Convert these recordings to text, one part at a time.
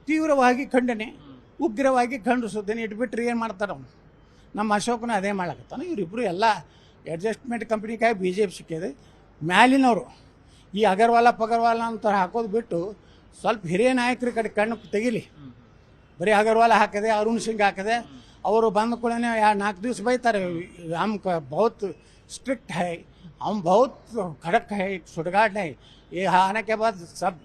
ತೀವ್ರವಾಗಿ ಖಂಡನೆ, ಉಗ್ರವಾಗಿ ಖಂಡಿಸುತ್ತೇನೆ. ಇಟ್ಬಿಟ್ರೆ ಏನು ಮಾಡ್ತಾರೆ ಅವ್ನು? ನಮ್ಮ ಅಶೋಕನ ಅದೇ ಮಾಡಕತ್ತಾನೆ. ಇವರಿಬ್ಬರು ಎಲ್ಲ ಅಡ್ಜಸ್ಟ್ಮೆಂಟ್ ಕಂಪ್ನಿಕಾಗಿ ಬಿ ಜೆ ಪಿ ಸಿಕ್ಕಿದೆ. ಮ್ಯಾಲಿನವರು ಈ ಅಗರ್ವಾಲ ಅಂತ ಹಾಕೋದು ಬಿಟ್ಟು ಸ್ವಲ್ಪ ಹಿರಿಯ ನಾಯಕರ ಕಡೆ ಕಣ್ಣು ತೆಗಿಲಿ. ಬರೀ ಅಗರ್ವಾಲ ಹಾಕಿದೆ, ಅರುಣ್ ಸಿಂಗ್ ಹಾಕಿದೆ, ಅವರು ಬಂದ ಕೂಡ 4 ದಿವಸ ಬೈತಾರೆ. हम बहुत स्ट्रिक्ट है, हम बहुत खड़क है, सुडगाट है. ये आने के बाद सब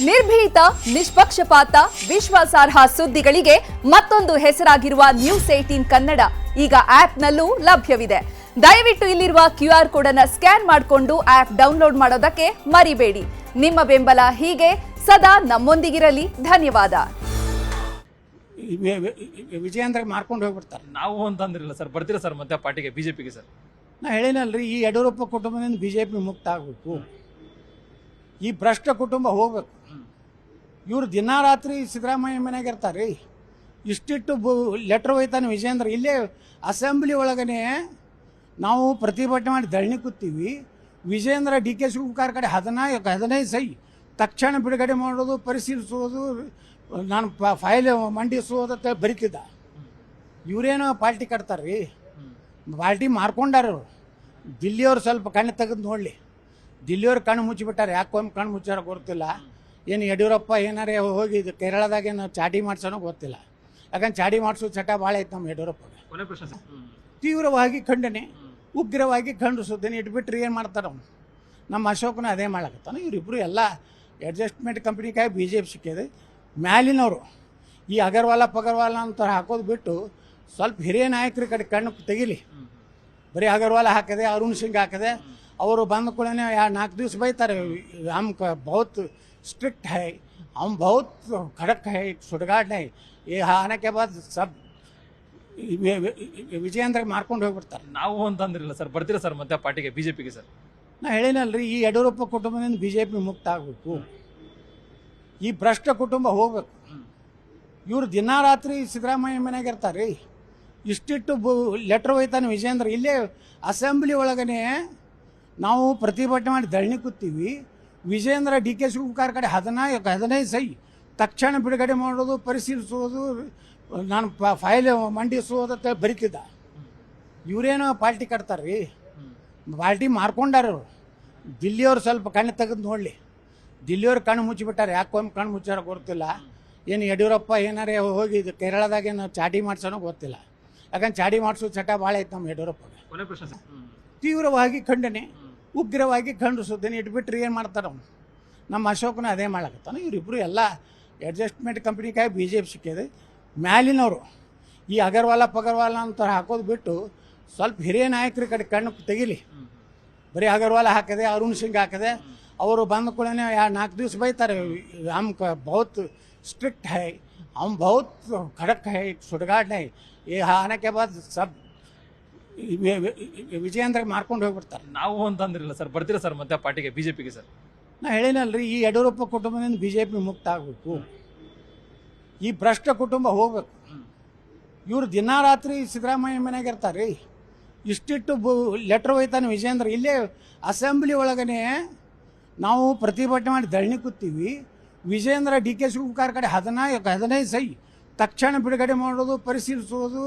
ನಿರ್ಭೀತ, ನಿಷ್ಪಕ್ಷಪಾತ, ವಿಶ್ವಾಸಾರ್ಹ ಸುದ್ದಿಗಳಿಗೆ ಮತ್ತೊಂದು ಹೆಸರಾಗಿರುವ News18 ಕನ್ನಡ ಈಗ ಆಪ್ನಲ್ಲೂ ಲಭ್ಯವಿದೆ. ದಯವಿಟ್ಟು ಇಲ್ಲಿರುವ QR ಕೋಡ್ ಅನ್ನು ಸ್ಕ್ಯಾನ್ ಮಾಡಿಕೊಂಡು ಆಪ್ ಡೌನ್ಲೋಡ್ ಮಾಡೋದಕ್ಕೆ ಮರಿಬೇಡಿ. ನಿಮ್ಮ ಬೆಂಬಲ ಹೀಗೆ ಸದಾ ನಮ್ಮೊಂದಿಗಿರಲಿ. ಧನ್ಯವಾದ. ವಿಜಯೇಂದ್ರ ಮಾರ್ಕೊಂಡು ಹೋಗ್ಬಿಡ್ತಾರೆ. ನಾವು ಅಂತಂದ್ರಿಲ್ಲ ಸರ್, ಬರ್ತೀರಾ ಸರ್ ಮತ್ತೆ ಪಾರ್ಟಿಗೆ, ಬಿಜೆಪಿಗೆ ಸರ್? ನಾ ಹೇಳಿನಲ್ರಿ, ಈ ಯಡಿಯೂರಪ್ಪ ಕುಟುಂಬದಿಂದ BJP ಮುಕ್ತ ಆಗಬೇಕು. ಈ ಭ್ರಷ್ಟ ಕುಟುಂಬ ಹೋಗ್ಬೇಕು. ಇವ್ರು ದಿನ ರಾತ್ರಿ ಸಿದ್ದರಾಮಯ್ಯ ಮನೆಗೆ ಇರ್ತಾರೆ. ಇಷ್ಟಿಟ್ಟು ಲೆಟ್ರ್ ಒಯ್ತಾನೆ ವಿಜಯೇಂದ್ರ. ಇಲ್ಲೇ ಅಸೆಂಬ್ಲಿ ಒಳಗನೆ ನಾವು ಪ್ರತಿಭಟನೆ ಮಾಡಿ ಧರಣಿ ಕೂತೀವಿ. ವಿಜಯೇಂದ್ರ DK ಶಿವಕುಮಾರ್ ಕಡೆ 15 ಸೈ ತಕ್ಷಣ ಬಿಡುಗಡೆ ಮಾಡೋದು, ಪರಿಶೀಲಿಸೋದು, ನಾನು ಫೈಲ್ ಮಂಡಿಸೋದಂತ ಬರಿತಿದ್ದ. ಇವರೇನು ಪಾರ್ಟಿ ಕಟ್ತಾರ್ರಿ, ಪಾರ್ಟಿ ಮಾರ್ಕೊಂಡಾರ. ದಿಲ್ಲಿಯವ್ರು ಸ್ವಲ್ಪ ಕಣ್ಣು ತೆಗೆದು ನೋಡಲಿ. ದಿಲ್ಲಿಯವ್ರು ಕಣ್ಣು ಮುಚ್ಚಿಬಿಟ್ಟಾರೆ. ಯಾಕೊಮ್ಮೆ ಕಣ್ಣು ಮುಚ್ಚಾರ ಗೊತ್ತಿಲ್ಲ. ಏನು ಯಡಿಯೂರಪ್ಪ ಏನಾರೇ ಹೋಗಿ ಕೇರಳದಾಗ ಏನು ಚಾಟಿ ಮಾಡ್ಸೋನೋ ಗೊತ್ತಿಲ್ಲ. ಯಾಕಂದ್ರೆ ಚಾಟಿ ಮಾಡಿಸೋ ಚಟ ಭಾಳ ಐತೆ ನಮ್ಮ ಯಡಿಯೂರಪ್ಪಗೆ. ತೀವ್ರವಾಗಿ ಖಂಡನೆ, ಉಗ್ರವಾಗಿ ಖಂಡಿಸುತ್ತೇನೆ. ಇಟ್ಬಿಟ್ರೆ ಏನು ಮಾಡ್ತಾರೆ ಅವ್ನು? ನಮ್ಮ ಅಶೋಕನ ಅದೇ ಮಾಡಕತ್ತಾನೆ. ಇವರಿಬ್ಬರು ಎಲ್ಲ ಅಡ್ಜಸ್ಟ್ಮೆಂಟ್ ಕಂಪ್ನಿಕಾಗಿ BJP ಸಿಕ್ಕಿದೆ. ಮ್ಯಾಲಿನವರು ಈ ಅಗರ್ವಾಲ ಅಂತ ಹಾಕೋದು ಬಿಟ್ಟು ಸ್ವಲ್ಪ ಹಿರಿಯ ನಾಯಕರ ಕಡೆ ಕಣ್ಣು ತೆಗಿಲಿ. ಬರೀ ಅಗರ್ವಾಲ ಹಾಕಿದೆ, ಅರುಣ್ ಸಿಂಗ್ ಹಾಕಿದೆ, ಅವರು ಬಂದ ಕೂಡ 4 ದಿವಸ ಬೈತಾರೆ. हम बहुत स्ट्रिक्ट है, हम बहुत खड़क है, सुडगाट है. ये आने के बाद सब ವಿಜಯೇಂದ್ರ ಮಾರ್ಕೊಂಡು ಹೋಗ್ಬಿಡ್ತಾರೆ. ನಾವು ಅಂತಂದ್ರಿಲ್ಲ ಸರ್, ಬರ್ತೀರಾ ಸರ್ ಮತ್ತೆ ಪಾರ್ಟಿಗೆ, ಬಿಜೆಪಿಗೆ ಸರ್? ನಾ ಹೇಳಿನಲ್ರಿ, ಈ ಯಡಿಯೂರಪ್ಪ ಕುಟುಂಬದಿಂದ BJP ಮುಕ್ತ ಆಗಬೇಕು. ಈ ಭ್ರಷ್ಟ ಕುಟುಂಬ ಹೋಗ್ಬೇಕು. ಇವ್ರು ದಿನ ರಾತ್ರಿ ಸಿದ್ದರಾಮಯ್ಯ ಮನೆಗೆ ಇರ್ತಾರೆ. ಇಷ್ಟಿಟ್ಟು ಲೆಟ್ರ್ ಒಯ್ತಾನೆ ವಿಜಯೇಂದ್ರ. ಇಲ್ಲೇ ಅಸೆಂಬ್ಲಿ ಒಳಗನೆ ನಾವು ಪ್ರತಿಭಟನೆ ಮಾಡಿ ಧರಣಿ ಕೂತೀವಿ. ವಿಜಯೇಂದ್ರ DK ಶಿವಕುಮಾರ್ ಕಡೆ 15 ಸೈ ತಕ್ಷಣ ಬಿಡುಗಡೆ ಮಾಡೋದು, ಪರಿಶೀಲಿಸೋದು, ನಾನು ಫೈಲ್ ಮಂಡಿಸೋದಂತ ಬರಿತಿದ್ದ. ಇವರೇನು ಪಾರ್ಟಿ ಕಟ್ತಾರ್ರಿ, ಪಾರ್ಟಿ ಮಾರ್ಕೊಂಡಾರ. ದಿಲ್ಲಿಯವ್ರು ಸ್ವಲ್ಪ ಕಣ್ಣು ತೆಗೆದು ನೋಡಲಿ. ದಿಲ್ಲಿಯವ್ರು ಕಣ್ಣು ಮುಚ್ಚಿಬಿಟ್ಟಾರೆ. ಯಾಕೊಮ್ಮೆ ಕಣ್ಣು ಮುಚ್ಚಾರ ಗೊತ್ತಿಲ್ಲ. ಏನು ಯಡಿಯೂರಪ್ಪ ಏನಾರೇ ಹೋಗಿ ಕೇರಳದಾಗ ಏನು ಚಾಟಿ ಮಾಡ್ಸೋನೋ ಗೊತ್ತಿಲ್ಲ. ಯಾಕಂದ್ರೆ ಚಾಟಿ ಮಾಡಿಸೋ ಚಟ ಭಾಳ ಐತೆ ನಮ್ಮ ಯಡಿಯೂರಪ್ಪಗೆ. ತೀವ್ರವಾಗಿ ಖಂಡನೆ, ಉಗ್ರವಾಗಿ ಖಂಡಿಸುತ್ತೇನೆ. ಇಟ್ಬಿಟ್ರೆ ಏನು ಮಾಡ್ತಾರೆ ಅವ್ನು? ನಮ್ಮ ಅಶೋಕನ ಅದೇ ಮಾಡಕತ್ತಾನೆ. ಇವರಿಬ್ಬರು ಎಲ್ಲ ಅಡ್ಜಸ್ಟ್ಮೆಂಟ್ ಕಂಪ್ನಿಕಾಗಿ BJP ಸಿಕ್ಕಿದೆ. ಮ್ಯಾಲಿನವರು ಈ ಅಗರ್ವಾಲ ಅಂತ ಹಾಕೋದು ಬಿಟ್ಟು ಸ್ವಲ್ಪ ಹಿರಿಯ ನಾಯಕರ ಕಡೆ ಕಣ್ಣು ತೆಗಿಲಿ. ಬರೀ ಅಗರ್ವಾಲ ಹಾಕಿದೆ, ಅರುಣ್ ಸಿಂಗ್ ಹಾಕಿದೆ, ಅವರು ಬಂದ ಕೂಡ 4 ದಿವಸ ಬೈತಾರೆ. हम बहुत स्ट्रिक्ट है, हम बहुत खड़क है, सुडगाट है. ये आने के बाद सब ವಿಜಯೇಂದ್ರ ಮಾರ್ಕೊಂಡು ಹೋಗ್ಬಿಡ್ತಾರೆ. ನಾವು ಅಂತಂದ್ರಿಲ್ಲ ಸರ್, ಬರ್ತೀರಾ ಸರ್ ಮತ್ತೆ ಪಾರ್ಟಿಗೆ, ಬಿಜೆಪಿಗೆ ಸರ್? ನಾ ಹೇಳಿನಲ್ರಿ, ಈ ಯಡಿಯೂರಪ್ಪ ಕುಟುಂಬದಿಂದ BJP ಮುಕ್ತ ಆಗಬೇಕು. ಈ ಭ್ರಷ್ಟ ಕುಟುಂಬ ಹೋಗ್ಬೇಕು. ಇವ್ರು ದಿನ ರಾತ್ರಿ ಸಿದ್ದರಾಮಯ್ಯ ಮನೆಗೆ ಇರ್ತಾರೆ. ಇಷ್ಟಿಟ್ಟು ಲೆಟ್ರ್ ಒಯ್ತಾನೆ ವಿಜಯೇಂದ್ರ. ಇಲ್ಲೇ ಅಸೆಂಬ್ಲಿ ಒಳಗನೆ ನಾವು ಪ್ರತಿಭಟನೆ ಮಾಡಿ ಧರಣಿ ಕೂತೀವಿ. ವಿಜಯೇಂದ್ರ DK ಶಿವಕುಮಾರ್ ಕಡೆ 15 ಸೈ ತಕ್ಷಣ ಬಿಡುಗಡೆ ಮಾಡೋದು, ಪರಿಶೀಲಿಸೋದು,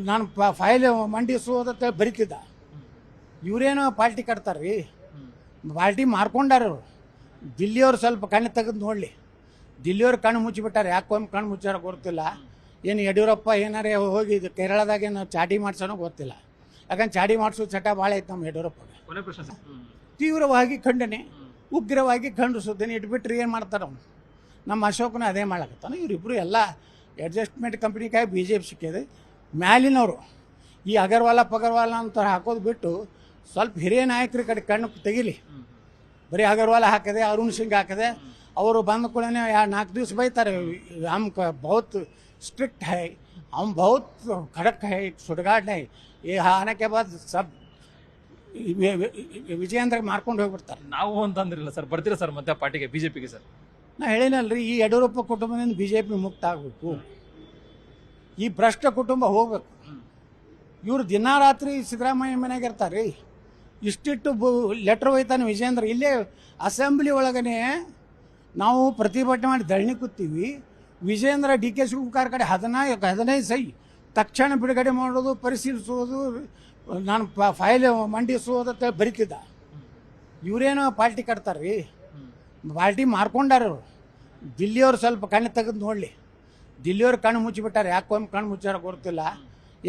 ನಾನು ಫೈಲ್ ಮಂಡಿಸೋದಂತ ಬರಿತಿದ್ದ. ಇವರೇನು ಪಾರ್ಟಿ ಕಟ್ತಾರ್ರಿ, ಪಾರ್ಟಿ ಮಾರ್ಕೊಂಡಾರ. ದಿಲ್ಲಿಯವ್ರು ಸ್ವಲ್ಪ ಕಣ್ಣು ತೆಗೆದು ನೋಡಲಿ. ದಿಲ್ಲಿಯವ್ರು ಕಣ್ಣು ಮುಚ್ಚಿಬಿಟ್ಟಾರೆ. ಯಾಕೊಮ್ಮೆ ಕಣ್ಣು ಮುಚ್ಚಾರ ಗೊತ್ತಿಲ್ಲ. ಏನು ಯಡಿಯೂರಪ್ಪ ಏನಾರೇ ಹೋಗಿ ಕೇರಳದಾಗ ಏನು ಚಾಟಿ ಮಾಡ್ಸೋನೋ ಗೊತ್ತಿಲ್ಲ. ಯಾಕಂದ್ರೆ ಚಾಟಿ ಮಾಡಿಸೋ ಚಟ ಭಾಳ ಐತೆ ನಮ್ಮ ಯಡಿಯೂರಪ್ಪಗೆ. ತೀವ್ರವಾಗಿ ಖಂಡನೆ, ಉಗ್ರವಾಗಿ ಖಂಡಿಸುತ್ತೇನೆ. ಇಟ್ಬಿಟ್ರೆ ಏನು ಮಾಡ್ತಾರೆ ಅವ್ನು? ನಮ್ಮ ಅಶೋಕನ ಅದೇ ಮಾಡಕತ್ತಾನೆ. ಇವರಿಬ್ಬರು ಎಲ್ಲ ಅಡ್ಜಸ್ಟ್ಮೆಂಟ್ ಕಂಪ್ನಿಕಾಗಿ BJP ಸಿಕ್ಕಿದೆ. ಮ್ಯಾಲಿನವರು ಈ ಅಗರ್ವಾಲ ಅಂತ ಹಾಕೋದು ಬಿಟ್ಟು ಸ್ವಲ್ಪ ಹಿರಿಯ ನಾಯಕರ ಕಡೆ ಕಣ್ಣು ತೆಗಿಲಿ. ಬರೀ ಅಗರ್ವಾಲ ಹಾಕಿದೆ, ಅರುಣ್ ಸಿಂಗ್ ಹಾಕಿದೆ, ಅವರು ಬಂದ ಕೂಡ 4 ದಿವಸ ಬೈತಾರೆ. हम बहुत स्ट्रिक्ट है, हम बहुत खड़क है, सुडगाट है. ये आने के बाद सब ವಿಜಯೇಂದ್ರ ಮಾರ್ಕೊಂಡು ಹೋಗ್ಬಿಡ್ತಾರೆ. ನಾವು ಅಂತಂದ್ರಿಲ್ಲ ಸರ್, ಬರ್ತೀರಾ ಸರ್ ಮತ್ತೆ ಪಾರ್ಟಿಗೆ, ಬಿಜೆಪಿಗೆ ಸರ್? ನಾ ಹೇಳಿನಲ್ರಿ, ಈ ಯಡಿಯೂರಪ್ಪ ಕುಟುಂಬದಿಂದ BJP ಮುಕ್ತ ಆಗಬೇಕು. ಈ ಭ್ರಷ್ಟ ಕುಟುಂಬ ಹೋಗ್ಬೇಕು. ಇವ್ರು ದಿನ ರಾತ್ರಿ ಸಿದ್ದರಾಮಯ್ಯ ಮನೆಗೆ ಇರ್ತಾರೆ. ಇಷ್ಟಿಟ್ಟು ಲೆಟ್ರ್ ಒಯ್ತಾನೆ ವಿಜಯೇಂದ್ರ. ಇಲ್ಲೇ ಅಸೆಂಬ್ಲಿ ಒಳಗನೆ ನಾವು ಪ್ರತಿಭಟನೆ ಮಾಡಿ ಧರಣಿ ಕೂತೀವಿ. ವಿಜೇಂದ್ರ ಡಿ ಕೆ ಶಿವಕುಮಾರ್ ಕಡೆ 15 ಸೈ ತಕ್ಷಣ ಬಿಡುಗಡೆ ಮಾಡೋದು, ಪರಿಶೀಲಿಸೋದು, ನಾನು ಫೈಲ್ ಮಂಡಿಸೋದು ಅಂತ ಬರಿತಿದ್ದ. ಇವರೇನು ಪಾರ್ಟಿ ಕಟ್ತಾರ್ರಿ, ಪಾರ್ಟಿ ಮಾರ್ಕೊಂಡಾರ ಅವರು. ದಿಲ್ಲಿಯವ್ರು ಸ್ವಲ್ಪ ಕಣ್ಣು ತೆಗೆದು ನೋಡಲಿ. ದಿಲ್ಲಿಯವ್ರು ಕಣ್ಣು ಮುಚ್ಚಿಬಿಟ್ಟಾರೆ. ಯಾಕೊಮ್ಮೆ ಕಣ್ಣು ಮುಚ್ಚಾರ ಗೊತ್ತಿಲ್ಲ.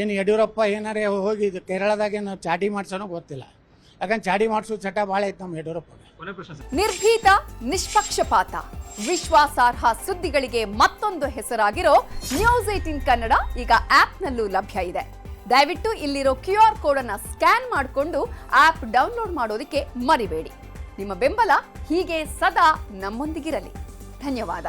ಏನು ಯಡಿಯೂರಪ್ಪ ಏನಾರೇ ಹೋಗಿ ಕೇರಳದಾಗ ಏನು ಚಾಟಿ ಮಾಡ್ಸೋನೋ ಗೊತ್ತಿಲ್ಲ. ಯಾಕಂದ್ರೆ ಚಾಟಿ ಮಾಡಿಸೋ ಚಟ ಭಾಳ ಐತೆ ನಮ್ಮ ಯಡಿಯೂರಪ್ಪಗೆ. ಕೊನೆ ಪ್ರಶ್ನೆ ಸರ್. ನಿರ್ಭೀತ, ನಿಷ್ಪಕ್ಷಪಾತ, ವಿಶ್ವಾಸಾರ್ಹ ಸುದ್ದಿಗಳಿಗೆ ಮತ್ತೊಂದು ಹೆಸರಾಗಿರೋ ನ್ಯೂಸ್ 18 ಕನ್ನಡ ಈಗ ಆಪ್ನಲ್ಲೂ ಲಭ್ಯ ಇದೆ. ದಯವಿಟ್ಟು ಇಲ್ಲಿರೋ QR ಕೋಡ್ ಅನ್ನ ಸ್ಕ್ಯಾನ್ ಮಾಡಿಕೊಂಡು ಆಪ್ ಡೌನ್ಲೋಡ್ ಮಾಡೋದಕ್ಕೆ ಮರಿಬೇಡಿ. ನಿಮ್ಮ ಬೆಂಬಲ ಹೀಗೆ ಸದಾ ನಮ್ಮೊಂದಿಗಿರಲಿ. ಧನ್ಯವಾದ.